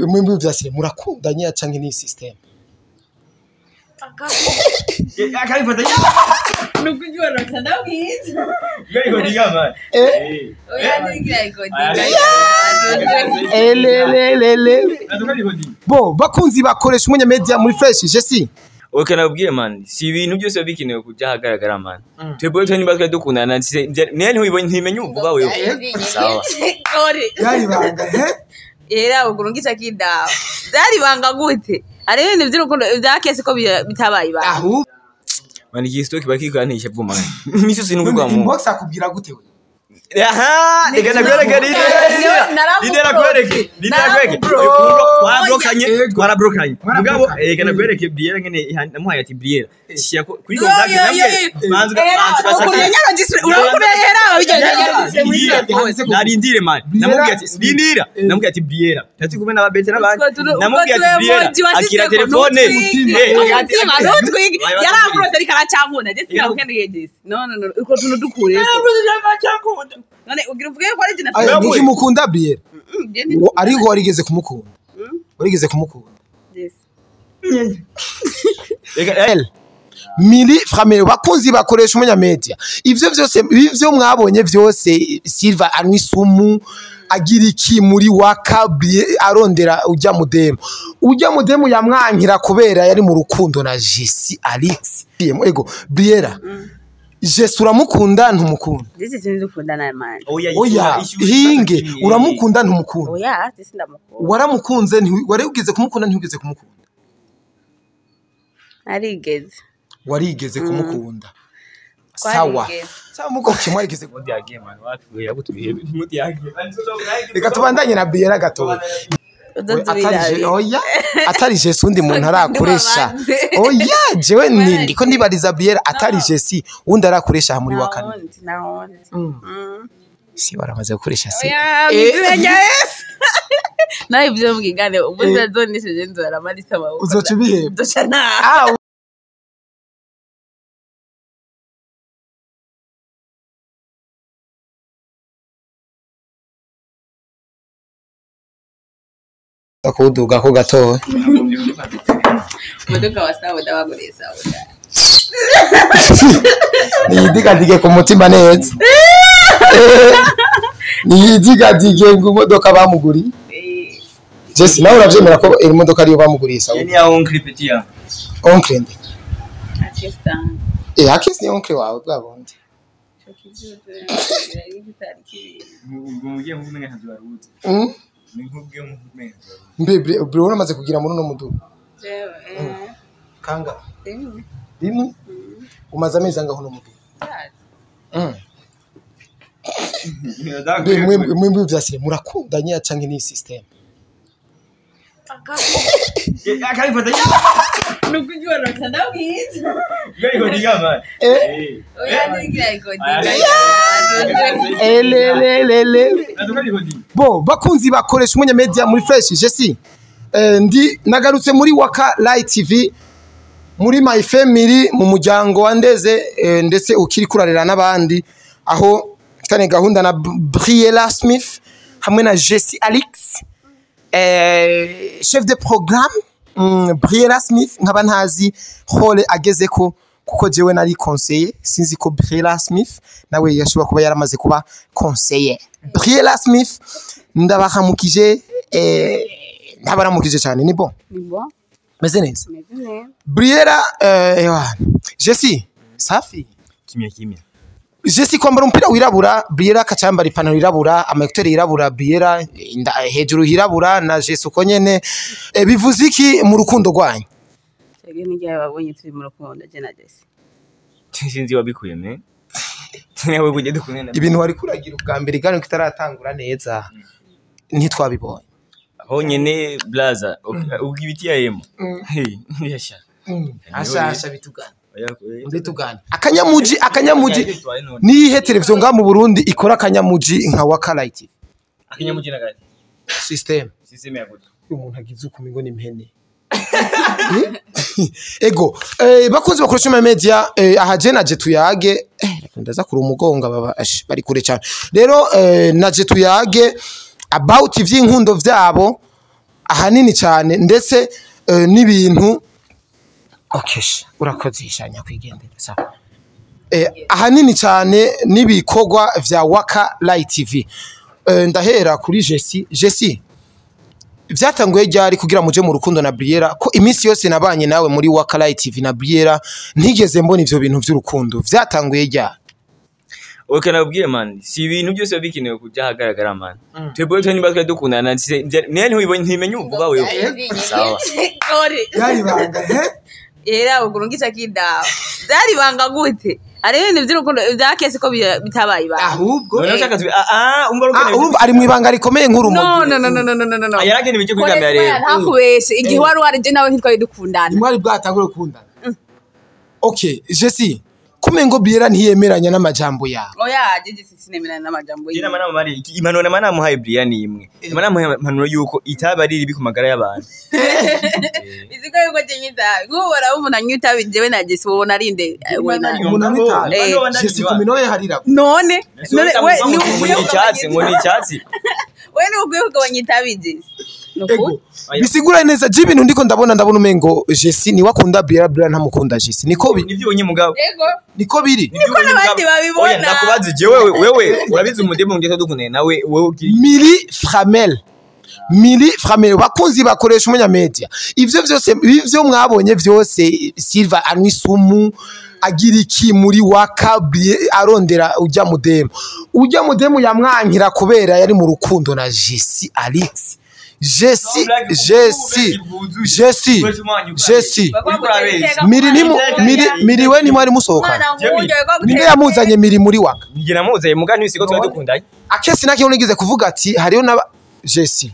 Mwe vyasire murakundanye canke ni system. Akabifata nukujua ndabwiza. Gari godiga man. Oya ndigira godiga. Elelelele. Bo bakunzi bakoresha umunya media muri fresh Jessy. Okay nabwiye man si ibintu byose bikenewe kujya hagaragara man. Twebwe tani bazwe dukundana nene wibonye ntimenye uvuga wewe. Sawa. Ori. Yari banga he? Era ugurungica kidawa. Zari banga gute? Ari ibintu by'urukundo byakese ko bitabaye ba. Aho. Man igistoki bakikanisha vuma. Miso sinugwa mu. Inbox akubwira gute we? Aha, ndegana kwereka twarabrokanye mugabo kana kwereke Briella ngene namuhaye ati Briella shiya kuri contact namwe narindire man namubwiye ati ndindira namubwiye ati Briella tati kumwe n'ababete n'abandi namubwiye ati Briella akira telefone ati mazotwige yarabrose ari karacamuna Jessy nakoroye Jessy no uko tunudukure none ugira uvuge ko ari jina Niki mukunda Briella ariko warigeze kumukunda warigeze kumukunda Yes mili frame bakunzi bakoresha umunya media ivyo byose ivyo mwabonye byose Silva anwi sumu agira iki muri waka arondera ujya mudemo yamwankira kubera yari mu rukundo na Jessy Alex ego Briella Jessy uramukunda ntumukunda Jessy sinzukunda na man oya hinge uramukunda ntumukunda oya Jessy ndamukunda waramukunze warigeze kumukunda ntigeze kumukunda arigeze warigeze kumukunda sawa sawa muko kimwarigeze kodiage man watubwira gutubihe mutiage reka tubandanye na Briella gato oya atari Jessy undi muntu arakoresha oya jewe ndiko ndibariza Briella atari Jessy undi arakoresha muri wakane si waramaze gukoresha se nawe ibyo mbwigane ubuze zonisheje nzara marisa bawo uzoca biheba docha na akuduga ko gatowe muduka wasawo ndabagurisa niyidigadige ku mutima neza niyidigadige ngo imodoka bamuguri Jessy nawe uravyemera ko iri modoka ariyo bamuguriye sawa yani ya oncle petia oncle ndi akistan akisi ni oncle wawe bwabundi ubwo mugiye nkazi baruzi nkubwiye mumenye mbe Briella amaze kugira muri no mudu kanga rimwe umaze amezi angaho no mudu mwe vyasire murakundanye canke ni system akabifata nukujua ndabwiza gari godiga man oya ndigira godiga elelelele bo bakunzi bakoresha umunya media muri fresh Jessy ndi nagarutse muri Waka Live TV muri my family mu muryango wa Ndeze ndetse ukiri kurarira nabandi aho tane gahunda na Briella Smith hamwe na Jessy Alex chef de programme Briella Smith nkaba ntazi hole ageze ko kuko jewe nari conseiller sinzi ko Briella Smith nawe yashobora kuba yaramaze kuba conseiller Briella Smith ndabahamukije ndabaramukije cyane ni bon meze neza Briella Jessy safi kimya Jessy kwambara umpira wirabura Briella kacambara ipantaro irabura amaekuteri irabura Briella hejuru hirabura na Jessy uko nyene bivuze iki mu rukundo rwanyu Chege nijya babonye turi mu rukundo je na Jessy sinzi wabikuye me nawe kujye dukunena ibintu wari kuragira ubwa mbere gano kitaratangura neza ntitwabibonye aho nyene blaza ubwibiti ya yemo yasha ashasha bitugana nditugana akanyamuji nihe televiziyo nga mu Burundi ikora akanyamuji nka Waka Live TV akanyamuji nagati system ya gute umuntu agize ukumingo n'impene ego bakunze bakoresha media aha je naje tuyage ndaza kuri umugonga baba bari kure cyane rero naje tuyage about ivy'inkundo vyabo ahanini cyane ndetse n'ibintu okay urakozishanya kwigendera sawa ahanini cyane nibikogwa vya Waka Light TV ndahera kuri Jessy vyatanguye ryari kugira muje mu rukundo na Briella ko iminsi yose nabanye nawe muri Waka Light TV na Briella ntigeze mbona ivyo bintu vy'urukundo vyatanguye ryari Okay nabwiye man si ibintu byose bikinewe kujya hagaragara man twebwe twe nimba dukundana nene ntubibonye ntimenye uvuga wewe sawa yari banga era ugurungisha kidawa byari banga gute ari ibintu by'urukundo byakese ko bitabaye ba ahubwo none ushaka urumva ari mu ibanga rikomeye nkuru no yarake nibije kwigamira rero ntakubeshe igihe wari warije nawe ntitwari dukundana mwari bwatangure gukundana okay Jessy kumengo Briella ntiyemeranya n'amajambo yawe oya Jessy sinemeranya n'amajambo yawe mana mari impanuro mana muhaye Briella ni imwe mana muhaye impanuro yuko itaba ari ribi ku magara y'abantu iziko yuko jenyita ngubora umuntu anyuta bijewe na Jessy ubona arinde umuntu anyuta Jessy kuminoye harira none we ni icyatsi ngo ni icyatsi we ni uguye kugabanyita bijeze bisigura neza jibintu ndiko ndabona umengo Jessy ni wakunda Briella ntamukunda Jessy niko biri nivyo unye mugabo niko biri niko nabandi babibona oya ndakubaze je wewe urabizi umudemo ngeze dukune nawe wewe Mili Framel bakunzi bakoresha umunyamedia ivyo byose bivyo mwabonye byose Silva anwisumu agira iki muri Waka arondera ujya mudemo yamwankira kubera yari mu rukundo na Jessy Alex Jessy Miri we ni mwari musohoka ninde yamuzanye Miri muri Waka nige namuzanye mugani bisigo twa dukundanye akesi nake unigize kuvuga ati hariyo na Jessy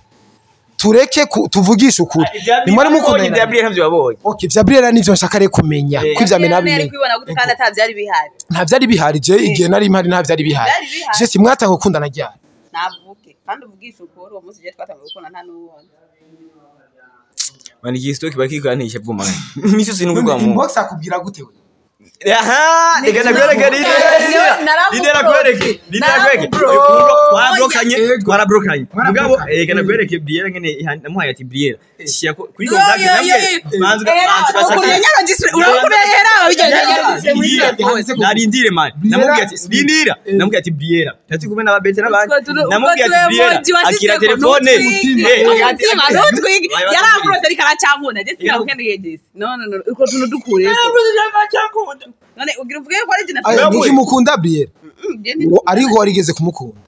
tureke tuvugisha ukuri ni mwari mukundanye bya Briella ntavyo babonye okay bya Briella nivyo nshaka re kumenya kwivyame nabi kwibona gute kandi atavyari bihari nta vyari bihari je igihe nari impari nta vyari bihari Jessy mwatanga gukundana ryari navuke kandi uvugisha ukuri uwo munsi je twatanga gukundana nta nuwundi mani gistoki bakikanisha bwuma miso sinubwa mu inbox akubwira gute we aha igana gwereke twarabrokanye mugabo igana gwereke Briella ngene namuhaye ati Briella shya kuri contact namwe manzuka narindire man namubwiye ati Briella tati kumena babete nabandi namubwiye ati Briella akira telefone yaraprose ariko aracankunda Jessy nakukendeye Jessy no uko tuntu dukure none ugira uvuge ko ari jina niki mukunda Briella ariko warigeze kumukunda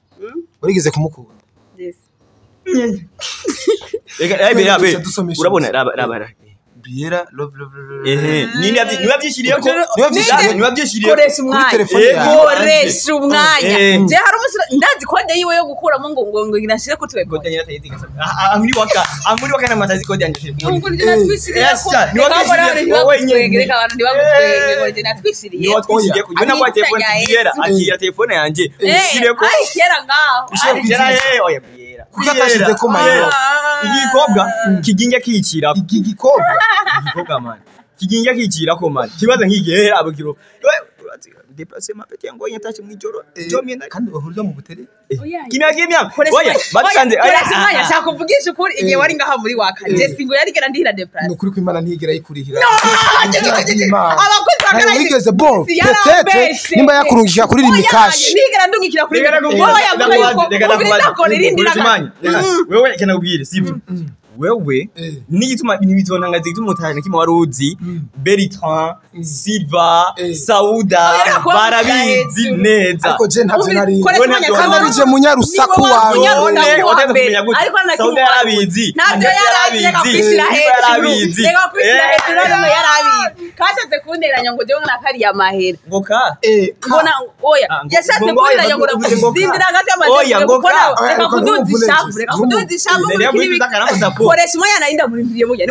Jessy ega urabona raba Briella love nini abyishiriye ko koresha umwanya je hari umusura ndazi kode yiwe yo gukuramo ngo nginashire ko twego amuri waka na matazi kode yanje ngo natwishiriye wowe nyine abantu ntibagutwenge ngo je natwishiriye twishiriye ko jona kwa telefone Briella akira telefone yanje ishire ko kera ngaho oya kukatashize ko mayo igikobwa kiginga kicira igikobwa man kiginga kicira ko man kibaza nkigihe abukiro déplacer ma petite ngo yatache mwijoro jomye kandi bahurira mu butere kimya oya batanze aya shaka kuvugisha ukuri igihe wari ngaha muri Waka Jessy ngo yari gera ndihira déplacer no kuri kwimana ntigera yikurihira abakozi bakara yigeze bon peut-être nimba yakurungisha kuri limikashi ntigera ndungikira kuri wewe kana ubwire sivyo wewe nigituma ibintu bitonanga zigituma kimwe waruzi Bertrand Silva Sauda barabizi neza ariko je ntavyo nari kandi munyarusaku wawe ariko Sauda yarabizi navyo yarabizi kashatse kunderanya ngo jewe nakari ya mahera ngoka mbona oya yashatse kunderanya ngo ndindira gati oya ngoka reka kuduzishavu koresha umwanya narinda murindiriye mujya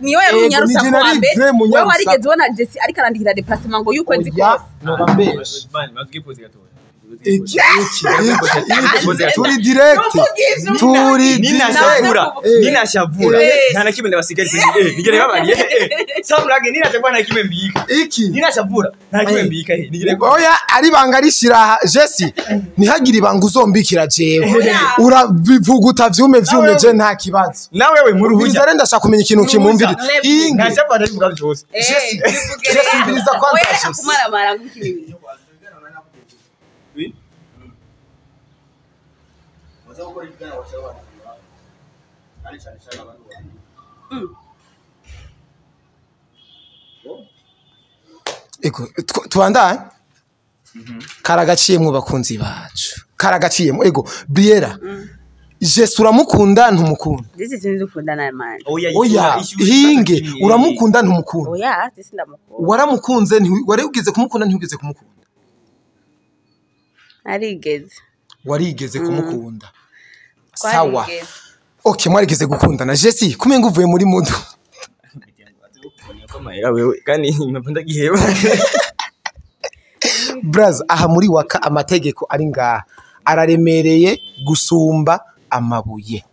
niyo yari unyarusa kwa mbere wewe warigeze ubona Jessy ariko arandikira déplacement ngo yuko nzi kose turi direct ninashavura nta na kimwe ndabasigariza nigere babariye samurage ninashavura nta kimwe mbika ninashavura nta kimwe mbika nigere oya ari banga rishira Jessy ntihagire ibanga uzombikira jewe urabivuga utavyume je nta kibazo nawe we muruhuja bizare ndashaka kumenya ikintu kimumvira ntachavura bivuga byose Jessy mbiriza kwanza Jessy kumaramara ngukini ego tubandaye karagaciyemwe bakunzi bacu karagaciyemwe ego Briella Jessy uramukunda ntumukunda This is ndukunda na man oya hinge uramukunda ntumukunda oya this ndamukunda waramukunze warigeze kumukunda ntigeze kumukunda warigeze kumukunda sawa okay mwarigeze gukundana Jessy kumenga uvuye muri mudu Braz aha muri waka amategeko ari ngaha araremereye gusumba amabuye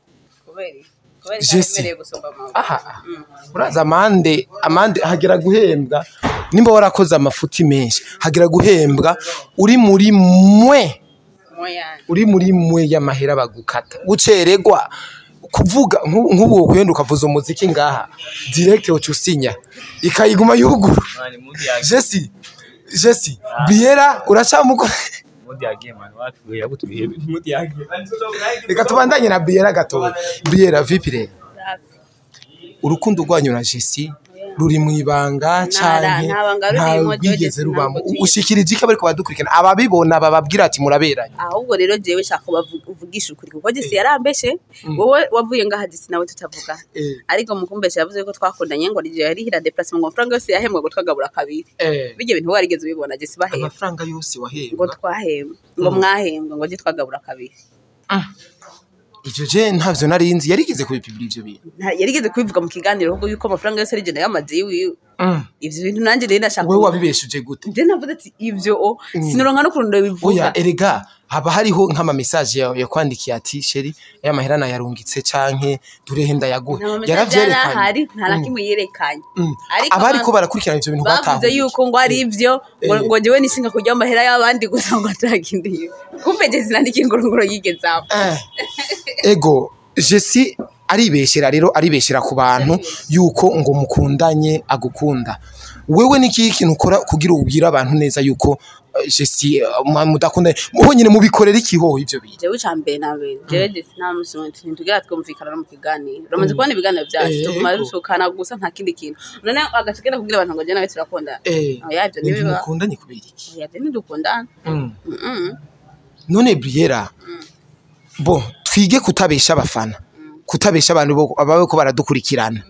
Jessy aha uraza amande hagera guhembwa nimba warakoze amafuti menshi hagera guhembwa uri muri mwe y'amahera bagukata guceregwa kuvuga nk'ubu kwenda ukavuza umuziki ngaha direct ucusinya ikayiguma yuguru Jessy Briella uracamukora reka tubandanye na Briella gato Briella vipi rero urukundo rwanyu na Jessy ruri mu ibanga cyane nta bigeze rubamo ushikirije iki bariko badukurikana ababibona bababwira ati muraberanye ahubwo rero jewe shaka uvugisha ukuri kuko Jessy yarambeshe wowe wavuye ngaha Jessy nawe tutavuga ariko mukumbeshe yavuze ko twakundanye ngo rije yari hira déplacement ngo franga yose yahembwa ngo twagabura kabiri bije bintu warigeze ubibona Jessy bahembwa amafaranga yose wahembwa ngo twahembwa ngo mwahembwa ngo je twagabura kabiri ivyo je ntavyo narinzi yarigeze kubipibira ivyo bintu yarigeze kubivuga mu kiganiro ahubwo yuko amafaranga yose ari je yamaze yiwe ivyo bintu nanje rero ndashaka wewe wabibeshuje gute je navuze ati ivyo sinoronka no kurundo bivuga oya erega haba hariho nk'ama message yo kwandikiye ati sheri ya maherana yarungitse canke durehenda yaguha yaravyerekanye hari ntarakimwe yerekanye ariko abariko barakurikirana ivyo bintu bataho bavuze yuko ngo ari ivyo ngo jewe nishinga kujya amahera y'abandi gusa ngo atakindiye kumbe Jessy nandiki ingorongoro yigezaho ego Jessy aribeshera ku bantu yuko ngo mukundanye agukunda wewe niki kintu ukora kugira ubwira abantu neza yuko Jessy mudakunda muhonyine mubikorera ikiho ivyo bintu jewe cambe nabe jewe Jessy nta musumo tugira twumvikana no mu kiganiro uramaze kubona ibiganiro byacu tuguma rusukana gusa nta kindi kintu none agacikera kugira abantu ngo je nawe turakunda oya ivyo nibiba mukundanye kubera iki oya byo ndukundana none Briella bo twige kutabesha abafana kutabesha abantu abawe ko baradukurikirana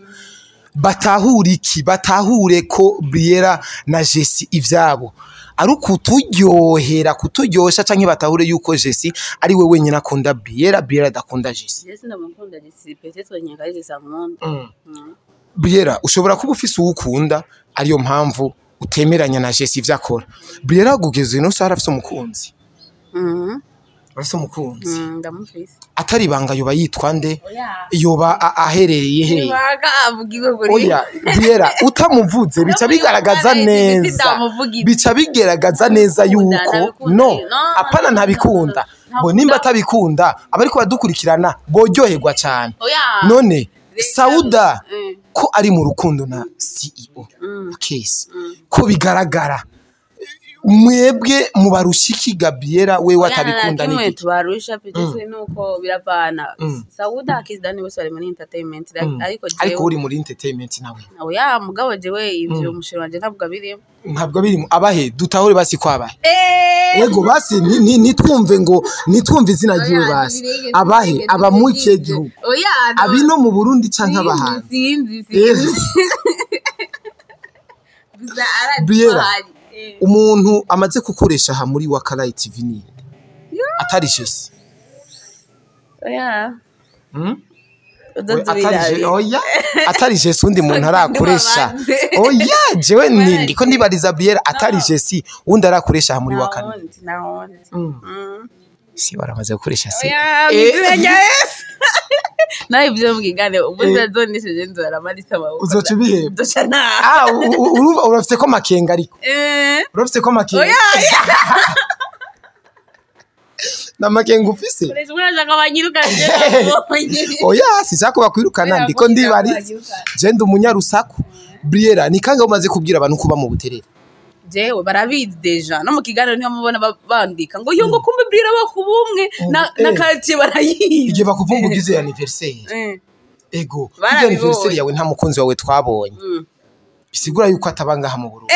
batahure ko Briella na Jessy ivyabo ari kuturyohera kuturyosha canke batahure yuko Jessy ari we wenyine akunda Briella adakunda Jessy Jessy ndamukunda Jessy peut-être nyakaje sankunda Briella ushobora kuba ufise uwukunda ariyo mpamvu utemeranya na Jessy ivyakora Briella gugeze no sara afise umukunzi Barasa umukunzi ndamufise atari banga yoba yitwa nde yoba aherereye he baga avugiwe kuri oya Briella utamuvuze bica bigaragaza neza yuko no apana ntabikunda bo nimba atabikunda abariko badukurikirana boryoherwa cyane none Sauda ko ari mu rukundo na CEO case ko bigaragara mwebwe mubarushiki Briella we watabikunda niki tubarusha pitese nuko biravana Sauda akizidani bose bari muri entertainment ariko uri muri entertainment nawe oya mugabo jewe ivyo mushiro wanje ntabwo birimo abahe dutahure basi kwabahe yego basi nitwumve izina ryiwe basi abahe aba mu gihugu oya abino mu Burundi canke abahanzi sinzi Briella umuntu amaze kukoresha aha muri Wakala TV ni atari Jessy oya oya atari Jessy undi muntu arakoresha oya jewe ndiko ndibariza Briella atari Jessy undi arakoresha muri wa kane si baramaze gukoresha se nawe ibyo mbwigane ubuze zonesheje nzora marisa bawo uzoca bihe doshana urafite ko makenga ariko urafite ko makenga na makenga ufise oya sishaka bakwirukana ndiko ndibariza je ndi umunyarusaku Briella ni kanga umaze kubwira abantu kuba mu buterere jewe barabizi deja no mu kiganiro niyo mubona bandika ngo yongo kumbe Briella bakubumwe na quartier barayizi igihe bakuvumbugize anniversaire ego igihe anniversaire yawe nta mukunzi wawe twabonye bisigura yuko atabanga mu Burundi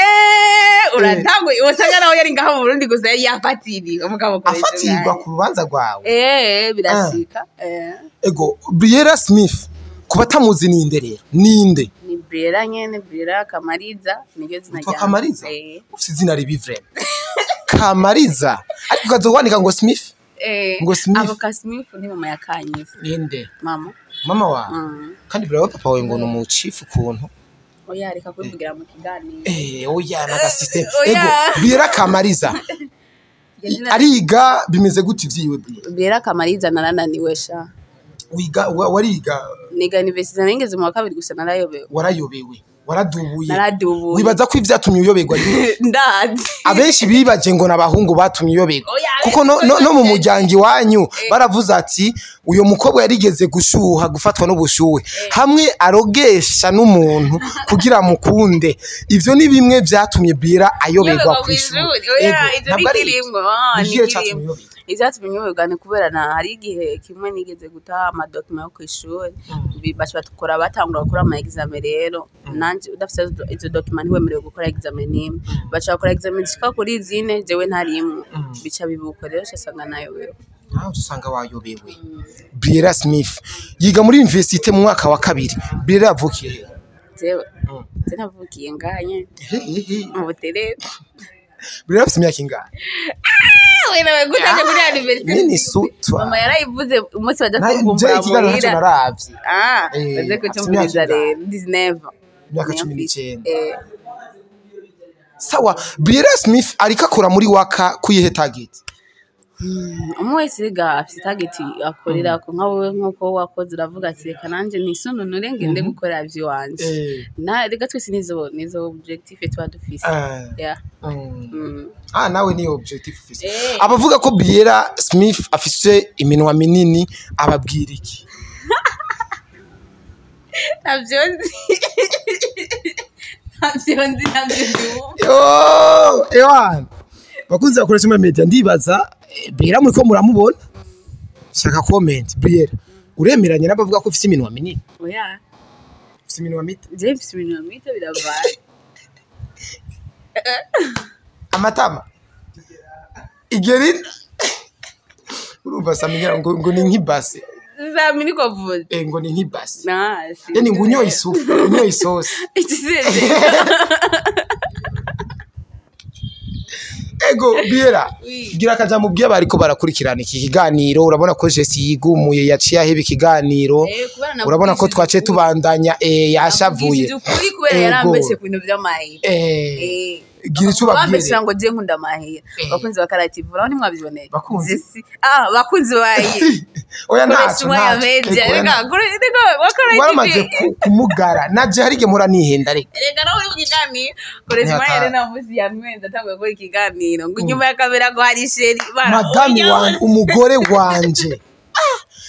urantango wasanga nawe yari ngaha mu Burundi gusa yari yafatiri umugabo ko afatirwa ku rubanza rwawe birashika ego Briella Smith kuba tamuzi ninde rero ninde ni Briella nyene Briella Kamariza niryo zina rya Kamariza ufite izina ribi vraiment Kamariza ariko ukazowandika ngo Smith ngo Smith abo ka Smith ni mama yakanyise ninde mama wa kandi Briella papa wawe ngo no chief kuntu oya reka kuvugira mu kiganiro oya naga system ego Briella Kamariza ariga bimeze gute ivyiwe Briella Kamariza narananiwe sha wiga wariga niga university ningeze mu wa kabiri gusa narayobewe warayobewe waradubuye wibaza ko ivyatumye uyoberwa ndazi abenshi bibaje ngo nabahungu batumye uyoberwa kuko no mu muryango wanyu baravuze ati uyo mukobwa yarigeze gushuha gufatwa n'ubushuwe hamwe arogesha n'umuntu kugira mukunde ivyo ni bimwe vyatumye Briella ayoberwa kwishuri Izatumye uyoberwa kubera na hari igihe kimwe nigeze gutaha amadokima yo kwishuri bacha batukora batangura gukora ama examen rero nanje udafite izo document ntiwemerewe gukora examen nimwe bacha bakora examen zishika kuri zine jewe ntarimwe bica bibuko rero cyasanga nayo wewe usanga wayobewe Briella Smith yiga muri university mu mwaka wa kabiri Briella yavukiye jewe navukiye nganye mu buterere Briella afite imyaka ingahe wena bagutaje muri university nini sutwa mama yarayivuze umunsi baje kuvumbura muhira naravye baze kutumviriza rero 19 myaka 19 sawa Briella Smith ariko akora muri waka kuyihe target umwese ga afite target akorera ko nkawe nkuko wakoze uravuga ati reka nanje nisononore ngende gukora ivyo wanje na rega twese nizo objective twa dufise nawe ni objective ufise abavuga ko Briella Smith afise iminwa minini ababwira iki navyonzi ewan bakunze bakoresha mu media ndibaza Briella muri ko muramubona shaka comment Briella uremeranye n'abavuga ko ufite iminwa minini oya ufite iminwa mito je ufite iminwa mito biravaye amatama igeri urumva samigira ngo ni nk'ibase zamini ko vuze ngo ni nk'ibase nasi yani ngo unyoye isupu unyoye isosi ikizeze ego Briella gira akajambo bwiye bariko barakurikirana iki kiganiro urabona ko Jessy yigumuye yaciye aheba ikiganiro urabona ko twace tubandanya yashavuye ukuri kubera yarambeshe ku bintu by'amahira gira ico babwire bambesha ngo je nkunda amahira bakunzi bakarati vura ni mwabyiboneye Jessy bakunzi bayi oya ntacu rega waramaze kumugara naje harige mura nihenda rega nawe uri kukiganira koresha mayere na musi ya mwenda tangwe ko ikiganiro ngo nyuma ya kamera ko hari sheri madami wanje umugore wanje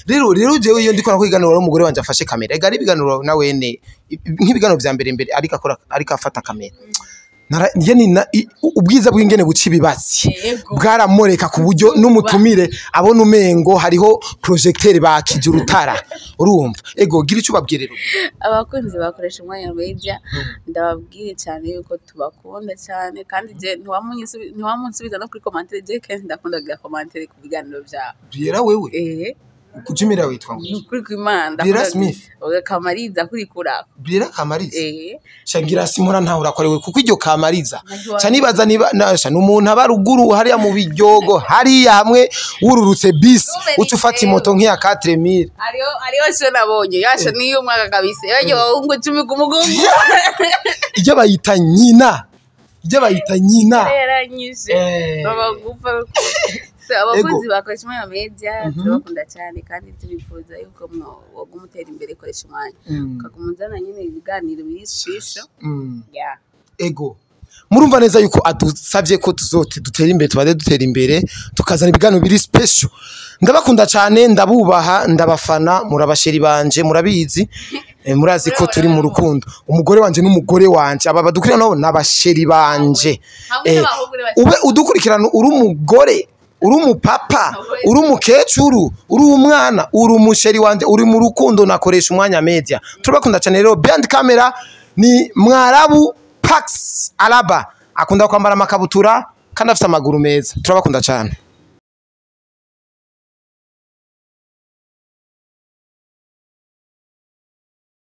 rero jewe iyo ndiko nakuganira n'umugore wanje afashe kamera ega ibiganiro na wene nk'ibiganiro vya mbere ariko afata kamera ubwiza bw'ingene buci bibatsi bwaramoreka ku buryo n'umutumire abona umengo hariho projecteur bakije urutara urumva ego gira ico babwirero abakunzi bakoresha umwanya media ndababwire cyane yuko tubakunda cyane kandi je ntiwamunsubiza no kuri commentaire je kenshi ndakunda kugira commentaire ku biganiro bya Briella wewe kujimira witwa ngo ukuri kw'Imana Briella Smith Kamariza kuri kura Briella Kamariza shangira simura ntaho urakorewe kuko iryo Kamariza canibaza nasha numuntu abaruguru hariya mu biryogo hariya hamwe wururutse bis ucufata imoto nk'iya 4000 ariyo cyo nabonye yasha niyo mwaka kabise yaje wahungu 10 kumugongo ije bayita nyina yaranyishe baba gupfa abakozi bakoresha umwanya media turabakunda cyane kandi tubifuza yuko wagumutera imbere koresha umwanya ukagumunzana nyine ibiganiro bishisho ego murumva neza yuko adusabye ko dutera imbere tubade dutera imbere tukazana ibiganiro biri special ndabakunda cyane ndabubaha ndabafana murabasheri banje murabizi murazi ko turi mu rukundo umugore wanje n'umugore wanje aba badukurira nabo nabasheri banje ube udukurikirana uri umugore uri umupapa uri umukecuru uri umwana uri umusheri wanje uri mu rukundo nakoresha umwanya media turabakunda cyane rero behind camera ni Mwarabu Pax Alaba akunda kwambara amakabutura kandi afite amaguru meza turabakunda cyane